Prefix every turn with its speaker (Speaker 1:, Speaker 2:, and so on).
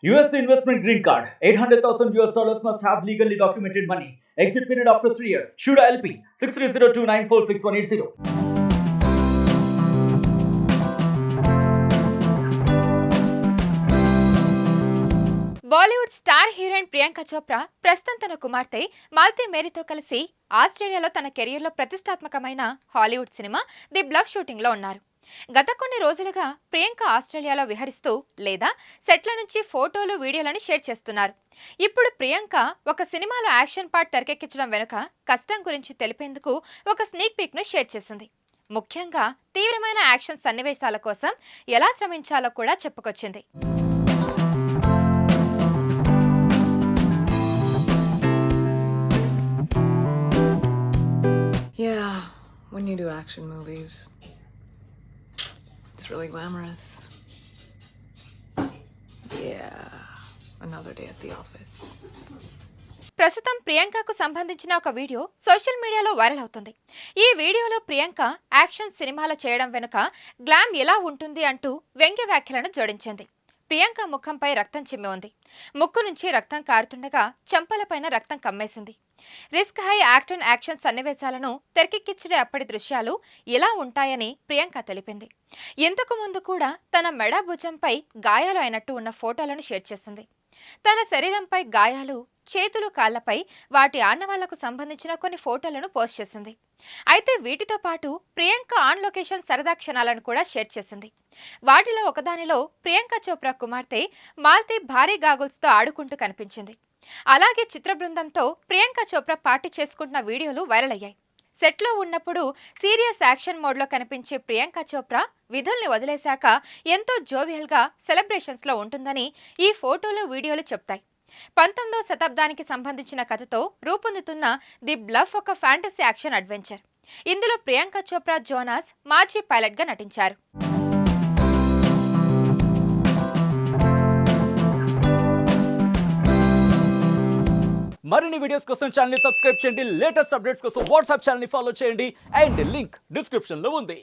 Speaker 1: US investment green card. $800,000 must have legally documented money. Exit period after 3 years. Shuda LP 6302946180.
Speaker 2: Bollywood star heroine Priyanka Chopra ప్రస్తుతం తన కుమార్తె మాల్తీ మేరీతో కలిసి ఆస్ట్రేలియాలో తన కెరీర్లో ప్రతిష్టాత్మకమైన హాలీవుడ్ సినిమా ది బ్లఫ్ షూటింగ్లో ఉన్నారు. గత కొన్ని రోజులుగా ప్రియాంక ఆస్ట్రేలియాలో విహరిస్తూ లేదా సెట్ల నుంచి ఫోటోలు వీడియోలను షేర్ చేస్తున్నారు. ఇప్పుడు ప్రియాంక ఒక సినిమాలో యాక్షన్ పార్ట్ తెరకెక్కించడం వెనుక కష్టం గురించి తెలిపేందుకు ఒక స్నీక్ పిక్ ను షేర్ చేసింది. ముఖ్యంగా తీవ్రమైన యాక్షన్ సన్నివేశాల కోసం ఎలా శ్రమించాలో కూడా చెప్పుకొచ్చింది.
Speaker 3: Yeah, when you do action movies, it's really glamorous. Yeah, another day at the office.
Speaker 2: ప్రస్తుతం ప్రియాంకకు సంబంధించిన ఒక వీడియో సోషల్ మీడియాలో వైరల్ అవుతుంది. ఈ వీడియోలో ప్రియాంక యాక్షన్ సినిమాలు చేయడం వెనుక గ్లామ్ ఎలా ఉంటుంది అంటూ వ్యంగ్య వ్యాఖ్యలను జోడించింది. ప్రియాంక ముఖంపై రక్తం చిమ్మి ఉంది. ముక్కు నుంచి రక్తం కారుతుండగా చెంపలపైన రక్తం కమ్మేసింది. రిస్క్ హై యాక్షన్ సన్నివేశాలను తెరకెక్కించే అప్పటి దృశ్యాలు ఇలా ఉంటాయని ప్రియాంక తెలిపింది. ఇంతకు ముందు కూడా తన మెడ భుజంపై గాయాలు అయినట్టు ఉన్న ఫోటోలను షేర్ చేసింది. తన శరీరంపై గాయాలు, చేతులు, కాళ్లపై వాటి ఆనవాళ్లకు సంబంధించిన కొన్ని ఫోటోలను పోస్ట్ చేసింది. అయితే వీటితో పాటు ప్రియాంక ఆన్ లొకేషన్ సరదా క్షణాలను కూడా షేర్ చేసింది. వాటిలో ఒకదానిలో ప్రియాంక చోప్రా కుమార్తె మాల్తీ భారీ గాగుల్స్తో ఆడుకుంటూ కనిపించింది. అలాగే చిత్ర బృందంతో ప్రియాంక చోప్రా పార్టీ చేసుకుంటున్న వీడియోలు వైరల్ అయ్యాయి. సెట్లో ఉన్నప్పుడు సీరియస్ యాక్షన్ మోడ్లో కనిపించే ప్రియాంక చోప్రా విధుల్ని వదిలేశాక ఎంతో జోవియల్గా సెలబ్రేషన్స్లో ఉంటుందని ఈ ఫోటోలు, వీడియోలు చెప్తాయి. 19వ శతాబ్దానికి సంబంధించిన కథతో రూపొందుతున్న ది బ్లఫ్ ఒక ఫ్యాంటసీ యాక్షన్ అడ్వెంచర్. ఇందులో ప్రియాంక చోప్రా జోనాస్ మాజీ పైలట్గా నటించారు.
Speaker 1: మరిన్ని వీడియోస్ కోసం ఛానల్ ని సబ్స్క్రైబ్ చేయండి. లేటెస్ట్ అప్డేట్స్ కోసం వాట్సాప్ ఛానల్ ని ఫాలో చేయండి. అండ్ లింక్ డిస్క్రిప్షన్ లో ఉంది.